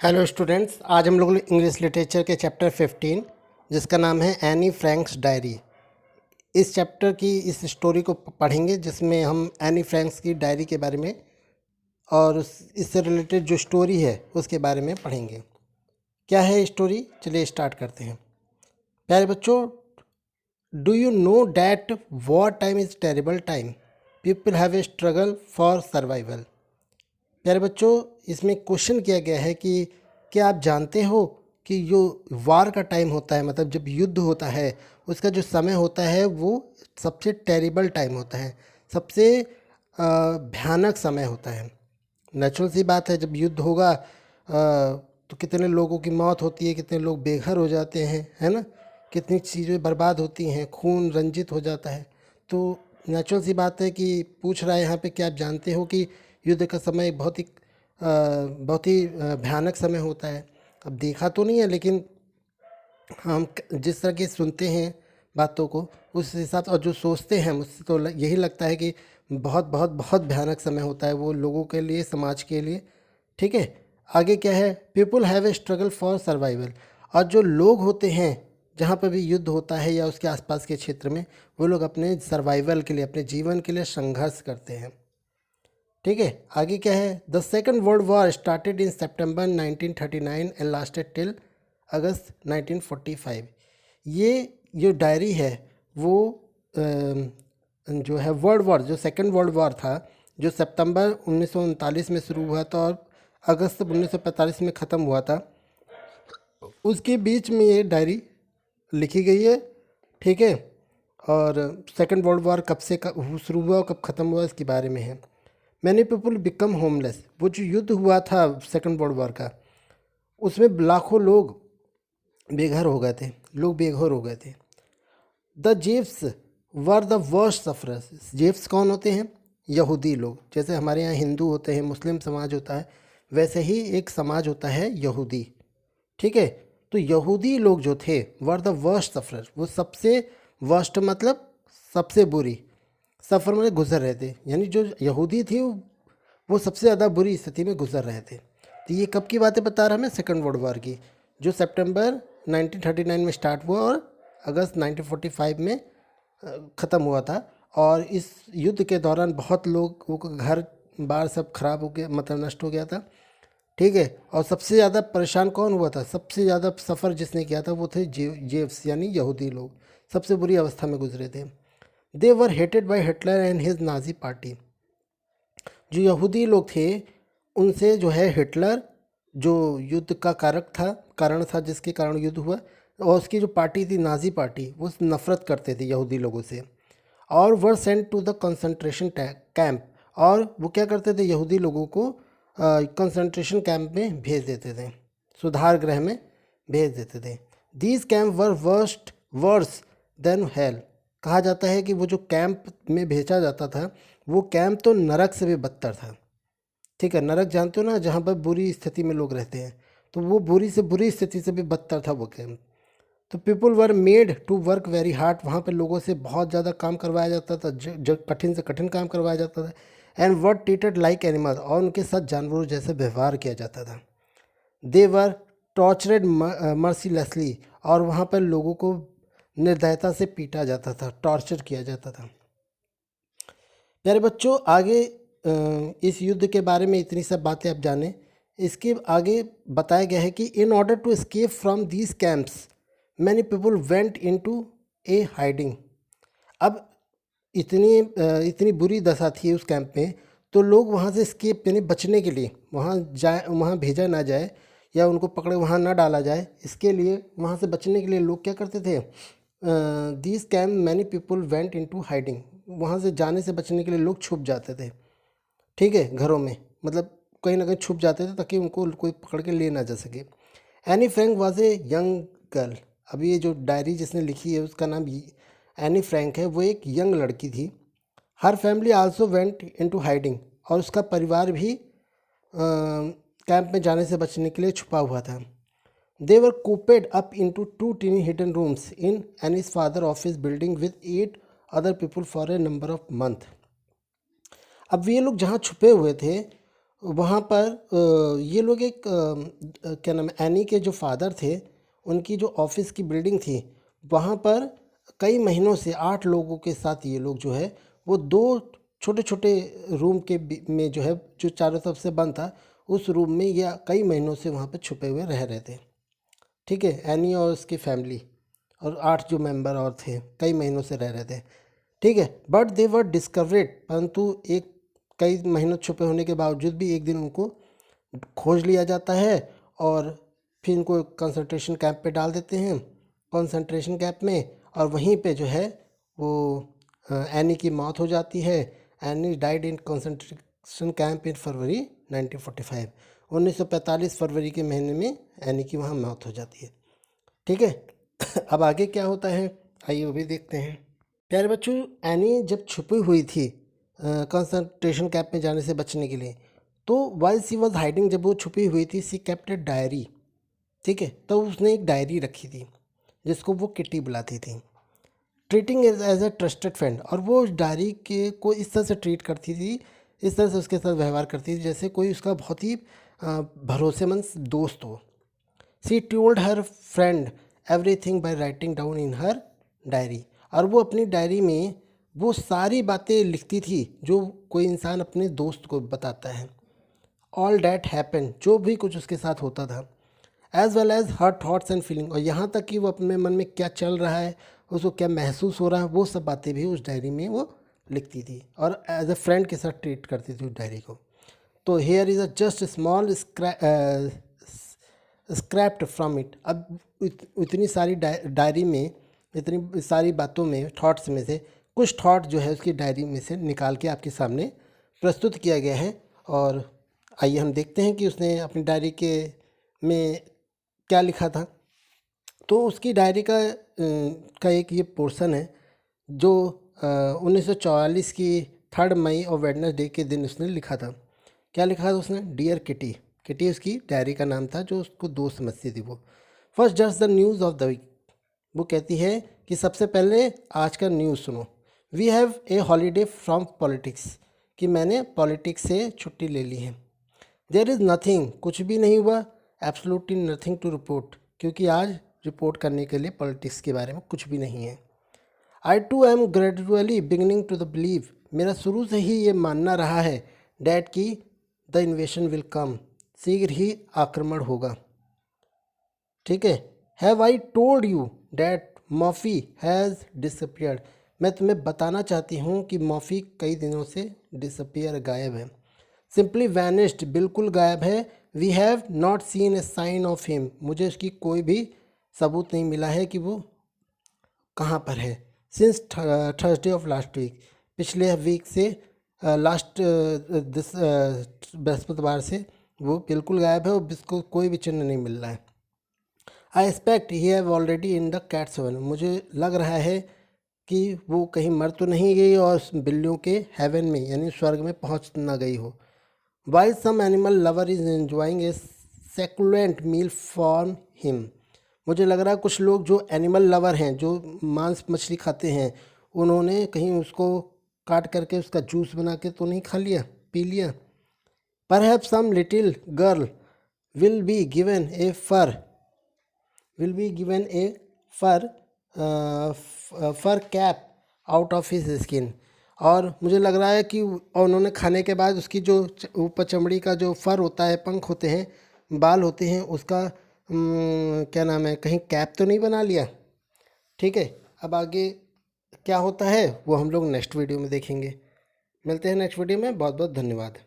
Hello students, आज हम लोग इंग्लिश लिटरेचर के चैप्टर 15 जिसका नाम है एनी फ्रैंक्स डायरी। इस चैप्टर की इस स्टोरी को पढ़ेंगे जिसमें हम एनी फ्रैंक्स की डायरी के बारे में और इससे रिलेटेड जो स्टोरी है उसके बारे में पढ़ेंगे। क्या है स्टोरी, चलिए स्टार्ट करते हैं। प्यारे बच्चों, do you know that war time is terrible time, people have a struggle for survival. प्यारे बच्चों, इसमें क्वेश्चन किया गया है कि क्या आप जानते हो कि जो वार का टाइम होता है, मतलब जब युद्ध होता है उसका जो समय होता है वो सबसे टेरिबल टाइम होता है, सबसे भयानक समय होता है। नेचुरल सी बात है, जब युद्ध होगा तो कितने लोगों की मौत होती है, कितने लोग बेघर हो जाते हैं, है ना, कितनी चीज़ें बर्बाद होती हैं, खून रंजित हो जाता है। तो नेचुरल सी बात है कि पूछ रहा है यहाँ पे कि आप जानते हो कि युद्ध का समय बहुत ही भयानक समय होता है। अब देखा तो नहीं है, लेकिन हम जिस तरह की सुनते हैं बातों को उस हिसाब से और जो सोचते हैं मुझसे तो यही लगता है कि बहुत बहुत बहुत भयानक समय होता है वो लोगों के लिए, समाज के लिए। ठीक है, आगे क्या है, people have a struggle for survival. और जो लोग होते हैं जहाँ पर भी युद्ध होता है या उसके आसपास के क्षेत्र में, वो लोग अपने सर्वाइवल के लिए, अपने जीवन के लिए संघर्ष करते हैं। ठीक है, आगे क्या है, the second world war started in September 1939 and lasted till August 1945। ये जो डायरी है वो जो है वर्ल्ड वॉर, जो सेकेंड वर्ल्ड वॉर था, जो सितंबर 1939 में शुरू हुआ था और अगस्त 1945 में ख़त्म हुआ था, उसके बीच में ये डायरी लिखी गई है। ठीक है, और सेकेंड वर्ल्ड वॉर कब से शुरू हुआ और कब ख़त्म हुआ इसके बारे में है। मैनी पीपल बिकम होमलेस, वो जो युद्ध हुआ था सेकेंड वर्ल्ड वॉर का, उसमें लाखों लोग बेघर हो गए थे, लोग बेघर हो गए थे। The Jews were the worst sufferers. Jews कौन होते हैं? यहूदी लोग। जैसे हमारे यहाँ हिंदू होते हैं, मुस्लिम समाज होता है, वैसे ही एक समाज होता है यहूदी। ठीक है, तो यहूदी लोग जो थे वर द वर्स्ट सफरर, वो सबसे वर्स्ट मतलब सबसे बुरी, सफ़र में गुजर रहे थे, यानी जो यहूदी थी वो सबसे ज़्यादा बुरी स्थिति में गुजर रहे थे। तो ये कब की बातें बता रहा मैं, सेकंड वर्ल्ड वॉर की, जो सितंबर 1939 में स्टार्ट हुआ और अगस्त 1945 में ख़त्म हुआ था। और इस युद्ध के दौरान बहुत लोगों का घर बार सब खराब हो गया, मतलब नष्ट हो गया था। ठीक है, और सबसे ज़्यादा परेशान कौन हुआ था, सबसे ज़्यादा सफ़र जिसने किया था वो थे जेव्स यानी यहूदी लोग, सबसे बुरी अवस्था में गुजरे थे। They were hated by Hitler and his Nazi party. जो यहूदी लोग थे उनसे जो है हिटलर, जो युद्ध का कारण था जिसके कारण युद्ध हुआ, और उसकी जो पार्टी थी नाजी पार्टी, वो नफ़रत करते थे यहूदी लोगों से। और were sent to the concentration camp, और वो क्या करते थे, यहूदी लोगों को कंसंट्रेशन कैंप में भेज देते थे, सुधार गृह में भेज देते थे। These camp were worse than hello. कहा जाता है कि वो जो कैंप में भेजा जाता था वो कैंप तो नरक से भी बदतर था। ठीक है, नरक जानते हो ना, जहाँ पर बुरी स्थिति में लोग रहते हैं, तो वो बुरी से बुरी स्थिति से भी बदतर था वो कैंप। तो people were made to work very hard, वहाँ पे लोगों से बहुत ज़्यादा काम करवाया जाता था, जो कठिन से कठिन काम करवाया जाता था। And were treated like animal, और उनके साथ जानवरों जैसे व्यवहार किया जाता था। दे वर टॉर्चरेड मर्सीलेसली, और वहाँ पर लोगों को निर्दयता से पीटा जाता था, टॉर्चर किया जाता था। प्यारे बच्चों, आगे इस युद्ध के बारे में इतनी सब बातें आप जाने, इसके आगे बताया गया है कि in order to escape from these camps many people went into a hiding. अब इतनी बुरी दशा थी उस कैंप में, तो लोग वहाँ से एस्केप यानी बचने के लिए वहाँ भेजा ना जाए या उनको पकड़े वहाँ ना डाला जाए, इसके लिए वहाँ से बचने के लिए लोग क्या करते थे, these camp many people went into hiding, वहाँ से जाने से बचने के लिए लोग छुप जाते थे। ठीक है, घरों में, मतलब कहीं ना कहीं छुप जाते थे ताकि उनको कोई पकड़ के ले ना जा सके। Anne Frank was a young girl. अब ये जो डायरी जिसने लिखी है उसका नाम एनी फ्रैंक है, वो एक यंग लड़की थी। हर family also went into hiding, और उसका परिवार भी कैंप में जाने से बचने के लिए छुपा हुआ था। They were cooped up into 2 tiny hidden rooms in Anne's father office building with 8 other people for a number of month. अब ये लोग जहाँ छुपे हुए थे वहाँ पर ये लोग एक क्या नाम है, एनी के जो फादर थे, उनकी जो ऑफिस की बिल्डिंग थी, वहाँ पर कई महीनों से 8 लोगों के साथ ये लोग जो है वो 2 छोटे-छोटे रूम के में जो है, जो चारों तरफ से बंद था, उस रूम में या कई महीनों से वहाँ पे छुपे हुए रह रहे थे। ठीक है, एनी और उसकी फैमिली और 8 जो मेंबर और थे, कई महीनों से रह रहे थे। ठीक है, बट दे वर डिस्कवरेड, परंतु एक कई महीनों छुपे होने के बावजूद भी एक दिन उनको खोज लिया जाता है और फिर इनको कंसंट्रेशन कैंप पे डाल देते हैं, कंसंट्रेशन कैंप में। और वहीं पे जो है वो एनी की मौत हो जाती है। Anne died in concentration camp in February 1945। 1945 फरवरी के महीने में एनी की वहाँ मौत हो जाती है। ठीक है, अब आगे क्या होता है आइए वो भी देखते हैं। प्यारे बच्चों, एनी जब छुपी हुई थी कंसंट्रेशन कैंप में जाने से बचने के लिए, तो वाइल सी वॉज हाइडिंग, जब वो छुपी हुई थी, सी केप्ट ए डायरी। ठीक है, तो उसने एक डायरी रखी थी जिसको वो किटी बुलाती थी, treating as a trusted friend. और वो उस डायरी के को इस तरह से ट्रीट करती थी, इस तरह से उसके साथ व्यवहार करती थी जैसे कोई उसका बहुत ही भरोसेमंद दोस्त हो। सी told her friend everything by writing down in her diary. और वो अपनी डायरी में वो सारी बातें लिखती थी जो कोई इंसान अपने दोस्त को बताता है। ऑल डैट हैपन, जो भी कुछ उसके साथ होता था, as well as her thoughts and feeling, और यहाँ तक कि वो अपने मन में क्या चल रहा है, उसको क्या महसूस हो रहा है, वो सब बातें भी उस डायरी में वो लिखती थी और एज ए फ्रेंड के साथ ट्रीट करती थी उस डायरी को। तो here is a just small scraped from it. अब इतनी सारी डायरी में, इतनी सारी बातों में, थॉट्स में से कुछ थॉट जो है उसकी डायरी में से निकाल के आपके सामने प्रस्तुत किया गया है। और आइए हम देखते हैं कि उसने अपनी डायरी के में क्या लिखा था। तो उसकी डायरी का एक ये पोर्शन है जो 1944 की 3 मई और वेडनेसडे के दिन उसने लिखा था। क्या लिखा था उसने? Dear Kitty. किटी उसकी डायरी का नाम था जो उसको दोस्त समझती थी वो। First just the news of the week, वो कहती है कि सबसे पहले आज का न्यूज़ सुनो। We have a holiday from politics, कि मैंने पॉलिटिक्स से छुट्टी ले ली है। देयर इज़ नथिंग, कुछ भी नहीं हुआ। एब्सोल्युटली नथिंग टू रिपोर्ट, क्योंकि आज रिपोर्ट करने के लिए पॉलिटिक्स के बारे में कुछ भी नहीं है। I too am gradually beginning to the believe, मेरा शुरू से ही ये मानना रहा है डैट की द इन्वेशन विल कम, शीघ्र ही आक्रमण होगा। ठीक है, have I told you that Moffy has disappeared, मैं तुम्हें बताना चाहती हूँ कि मॉफ़ी कई दिनों से डिसअपियर, गायब है। सिंपली वैनिस्ड, बिल्कुल गायब है। We have not seen a sign of him, मुझे उसकी कोई भी सबूत नहीं मिला है कि वो कहाँ पर है। Since Thursday of last week, पिछले वीक से लास्ट दिस बृहस्पतिवार से वो बिल्कुल गायब है और इसको कोई भी चिन्ह नहीं मिल रहा है। I expect he have already in the cat's heaven, मुझे लग रहा है कि वो कहीं मर तो नहीं गई और बिल्लियों के हेवन में यानी स्वर्ग में पहुंच ना गई हो। While some animal lover is enjoying a succulent meal for him, मुझे लग रहा है कुछ लोग जो एनिमल लवर हैं, जो मांस मछली खाते हैं, उन्होंने कहीं उसको काट करके उसका जूस बना के तो नहीं खा लिया, पी लिया। Perhaps some little girl will be given a fur, fur fur cap out of his skin, और मुझे लग रहा है कि उन्होंने खाने के बाद उसकी जो ऊपर चमड़ी का जो फर होता है, पंख होते हैं, बाल होते हैं, उसका क्या नाम है, कहीं कैप तो नहीं बना लिया। ठीक है, अब आगे क्या होता है वो हम लोग नेक्स्ट वीडियो में देखेंगे। मिलते हैं नेक्स्ट वीडियो में, बहुत बहुत धन्यवाद।